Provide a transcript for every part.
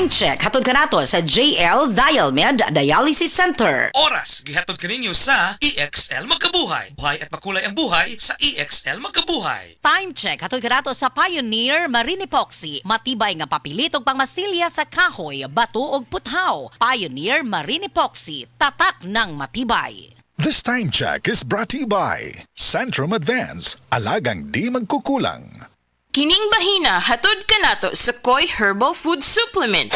Time check hatod kanato sa JL Dialmed Dialysis Center. Oras gihatod kaninyo sa EXL Magkabuhay. Buhay at makulay ang buhay sa EXL Magkabuhay. Time check hatod kanato sa Pioneer Marine Epoxy. Matibay nga papilit ug pangmasilya sa kahoy, bato ug puthaw. Pioneer Marine Epoxy, tatak ng matibay. This time check is brought to you by Centrum Advance, alagang di magkukulang. Kining bahina hatod kanato sa Koi Herbal Food Supplement.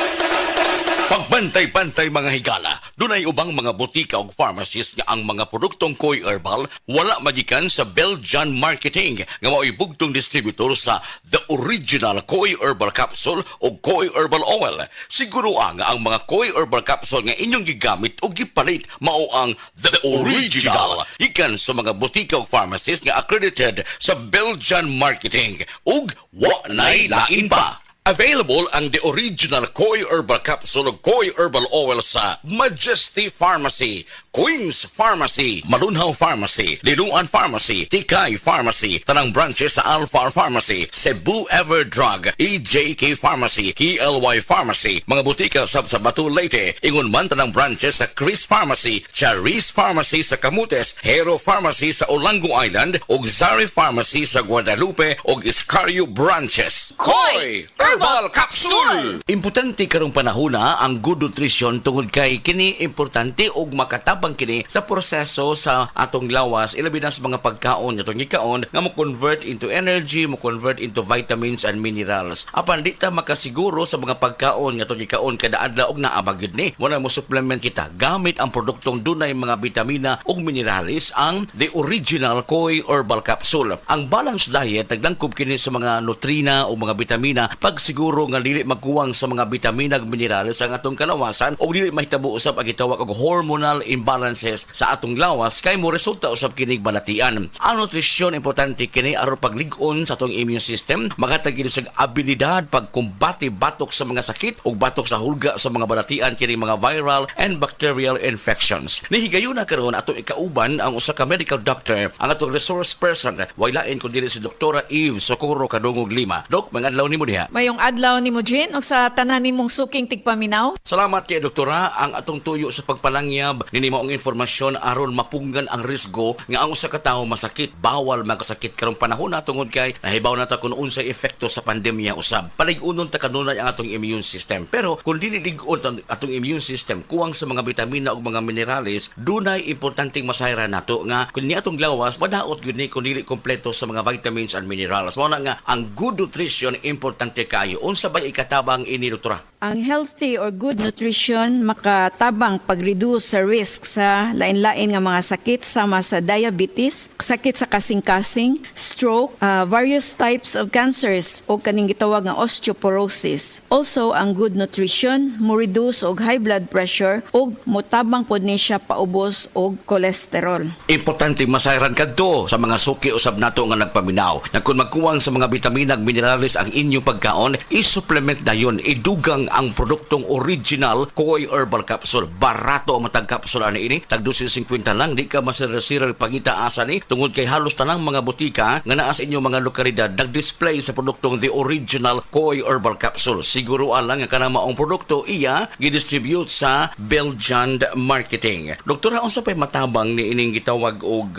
Pagbantay-bantay mga higala, dunay ubang mga butika o pharmacies nga ang mga produktong Koi Herbal wala magikan sa Belgian Marketing nga mao'y bugtong distributor sa The Original Koi Herbal Capsule o Koi Herbal Oil. Siguro nga ang mga Koi Herbal Capsule nga inyong gigamit o gipalit mao ang The Original. Ikan sa mga butika o pharmacies nga accredited sa Belgian Marketing ug wa nay lain pa. Available ang The Original Koi Herbal Capsule o Koi Herbal Oil sa Majesty Pharmacy, Queen's Pharmacy, Malunhaw Pharmacy, Liluan Pharmacy, Tikay Pharmacy, tanang branches sa Alpha Pharmacy, Cebu Everdrug, EJK Pharmacy, KLY Pharmacy, mga butika sa Batu Leyte, ingon man tanang branches sa Chris Pharmacy, Charis Pharmacy sa Camotes, Hero Pharmacy sa Olango Island, ug Zari Pharmacy sa Guadalupe ug Iscario branches. Koi Herbal Capsule! Importante karong panahona ang good nutrition tungod kay kini importante og makatabang kini sa proseso sa atong lawas ilabi na sa mga pagkaon atong gikaon nga mo convert into energy, mo convert into vitamins and minerals. Apan di ta makasiguro sa mga pagkaon nga atong gikaon kada adlaw og naa gyud ni. Wala mo supplement kita gamit ang produktong dunay mga bitamina ug minerales ang The Original Koi Herbal Capsule. Ang balanced diet nagdangkob kini sa mga nutrina o mga bitamina pag siguro nga dili magkuwang sa mga bitamina ug minerales ang atong kalawasan o dili mahitabo usab ang gitawag og hormonal imbalances sa atong lawas kay mo resulta usab kining balatian. Ang nutrisyon importante kini aron paglig-on sa atong immune system, magatag kini sa abilidad pagkumbati batok sa mga sakit ug batok sa hulga sa mga balatian kini mga viral and bacterial infections. Nihigayon na karon ato ikauban ang usa ka medical doctor, ang atong resource person, waylain kun dili si Doktora Eve Socorro Kadungog Lima. Dok, mangadlaw nimo diha. Mayong adlaw ni mo, Jean, o sa tanan nimong suking tigpaminaw. Salamat kay doktora, ang atong tuyo sa pagpalangyab nini maong informasyon aron mapunggan ang risgo nga ang usa ka tawo masakit, bawal magkasakit karong panahon na tungod kay nahibaw na ta kung unsay epekto sa pandemya usab. Palig-unon ta kanunay ang atong immune system. Pero kung dili lig-on atong immune system kuwang sa mga bitamina ug mga minerales, dunay importanteng masayra nato nga kun ni atong lawas madaot gyud ni kun dili kompleto sa mga vitamins and minerals. Mao na nga ang good nutrition importante kayo. Unsa bay ikatabang ini doktora? Ang healthy or good nutrition makatabang pag-reduce sa risk sa lain-lain nga mga sakit sama sa diabetes, sakit sa kasing-kasing, stroke, various types of cancers o kaning gitawag nga osteoporosis. Also, ang good nutrition mo reduce og high blood pressure ug motabang pod ni siya paubos og cholesterol. Importante masayran kadto sa mga suki usab nato nga nagpaminaw. Na kung magkuwang sa mga bitamina ug minerales ang inyong pagkaon, i-supplement dayon, idugang ang produktong original Koi Herbal Capsule. Barato ang matag capsule ani ini, tag 250 lang, di ka masira-sira pagita asa ni tungod kay halos tanang mga butika nga naa sa inyong mga lokalidad nag-display sa produktong The Original Koi Herbal Capsule. Siguro alang nga kanang maong produkto iya gidistribute sa Belgian Marketing. Doktora, unsa pay matabang ni ining gitawag og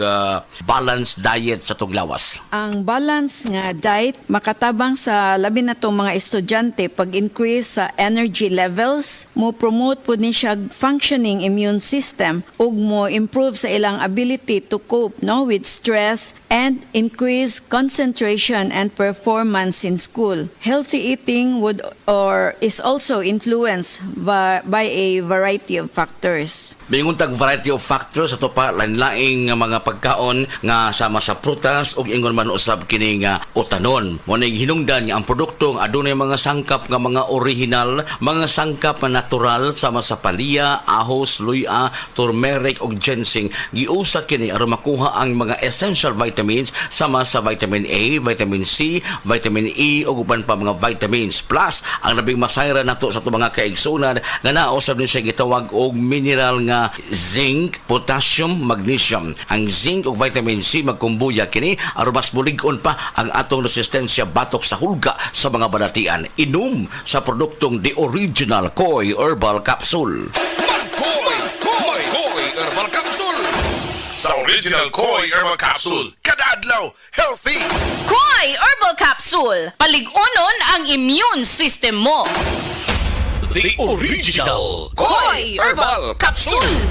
balanced diet sa tong lawas? Ang balance nga diet makatabang sa labi na tong mga estudyante pag-increase sa energy levels, mo promote po ni siya functioning immune system ug mo improve sa ilang ability to cope with stress and increase concentration and performance in school. Healthy eating would or is also influenced by a variety of factors. Bingon tag variety of factors ato pa lain-laing nga mga pagkaon nga sama sa prutas ug ingon man usab kini nga utanon. Mo nay hinungdan nga ang produkto adunay mga sangkap nga mga original, mga sangkap na natural sama sa palya, ahos, luya, turmeric ug ginseng. Giusa kini aron makuha ang mga essential vitamins sama sa vitamin A, vitamin C, vitamin E ug uban pa mga vitamins. Plus ang labing masayra nato sa itong mga kaigsunan nga nausab din siya gitawag og mineral nga zinc, potassium, magnesium. Ang zinc ug vitamin C magkumbuya kini aron mas bulig-on pa ang atong resistensya batok sa hulga sa mga pagdatian inom sa produktong The Original Koi Herbal Capsule. Koi Herbal Capsule. Sa Original Koi Herbal Capsule, kada adlaw healthy. Koi Herbal Capsule. Paligunon ang immune system mo. The Original Koi Herbal Capsule.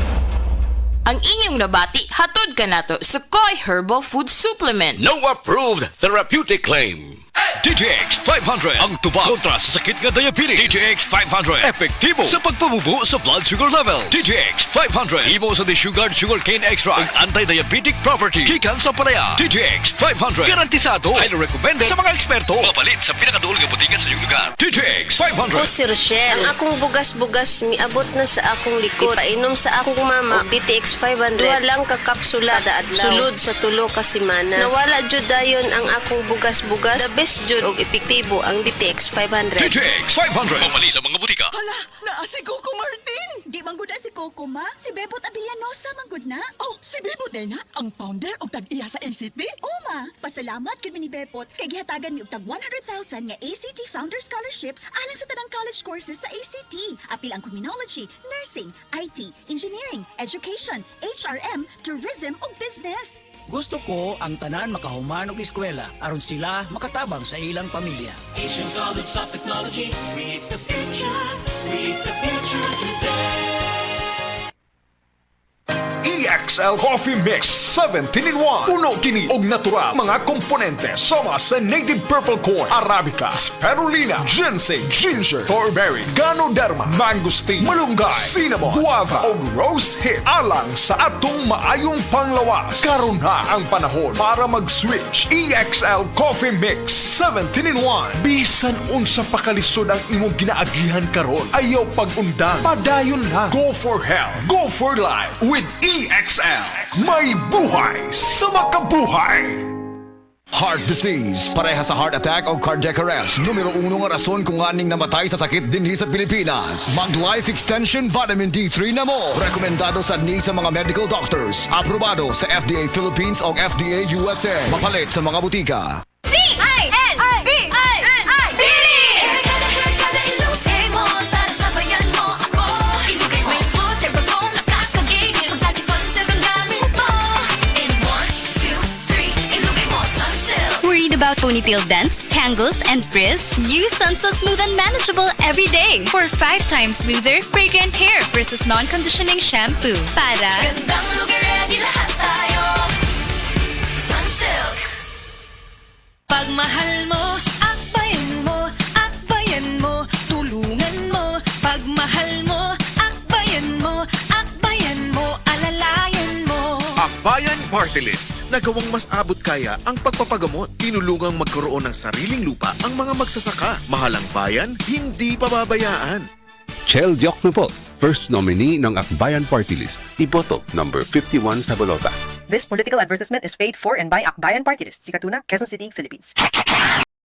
Ang inyong nabati, hatod ka nato sa Koi Herbal Food Supplement. No approved therapeutic claim. DTX 500 ang tubag kontra sa sakit nga diabetes. DTX 500 epektibo sa pagpabubo sa blood sugar level. DTX 500 imo sa desugared sugarcane extract ug anti-diabetic property gikan sa palaya. DTX 500 garantisado highly recommended sa mga eksperto. Mapalit sa pinakaduol nga butingan sa inyong lugar. DTX 500. Ako si Rochelle. Ang akong bugas-bugas miabot na sa akong likod. Painom sa akong mama og DTX 500. Duha lang ka kapsula kada adlaw. Sulod sa tulo ka semana. Nawala jud dayon ang akong bugas-bugas. The best jud og epektibo ang DTX 500. DTX 500 mapalit sa mga butika. Hala, naa si Coco Martin. Di manggod na si Coco, ma. Si Bebot Avillanosa manggod na. Oh, si Bebot din na. Ang founder og tag-iya sa ACT. Oh, ma. Pasalamat gud mi ni Bebot kay gihatagan mi og tag 100,000 nga ACT Founder Scholarships alang sa tanang college courses sa ACT. Apil ang criminology, nursing, IT, engineering, education, HRM, tourism ug business. Gusto ko ang tanan makahuman og eskwela aron sila makatabang sa ilang pamilya. Asian College of Technology creates the future today. EXL Coffee Mix 17-in-1. Puno kini og natural mga komponente sama sa native purple corn, arabica, spirulina, ginseng, ginger, thornberry, ganoderma, mangosteen, malunggay, cinnamon, guava ug rose hip alang sa atong maayong panglawas. Karon na ang panahon para mag-switch. EXL Coffee Mix 17-in-1. Bisan unsa pa kalisod ang imong ginaagihan karon, ayaw pag-undang, padayon lang. Go for health, go for life with EXL. May buhay sa makabuhay. Heart disease, pareha sa heart attack o cardiac arrest. Numero 1 nga rason kung aning namatay sa sakit dinhi sa Pilipinas. Mag Life Extension Vitamin D3 na mo. Rekomendado sa ni sa mga medical doctors. Aprobado sa FDA Philippines o FDA USA. Mapalit sa mga butika. About ponytail dents, tangles, and frizz? Use Sunsilk Smooth and Manageable every day for 5 times smoother, fragrant hair versus non-conditioning shampoo. Para Gandang lugar, ready lahat tayo. Sunsilk. Pagmahal mo, akbayan mo, akbayan mo, tulungan mo. Pagmahal mo, akbayan mo, akbayan mo, alalayan mo. Akbayan Party List. Nagawang mas abot kaya ang pagpapagamot. Tinulungang magkaroon ng sariling lupa ang mga magsasaka. Mahalang bayan, hindi pababayaan. Chel Diokno po, first nominee ng Akbayan Party List. Iboto number 51 sa bolota. This political advertisement is paid for and by Akbayan Party List, Sikatuna, Quezon City, Philippines.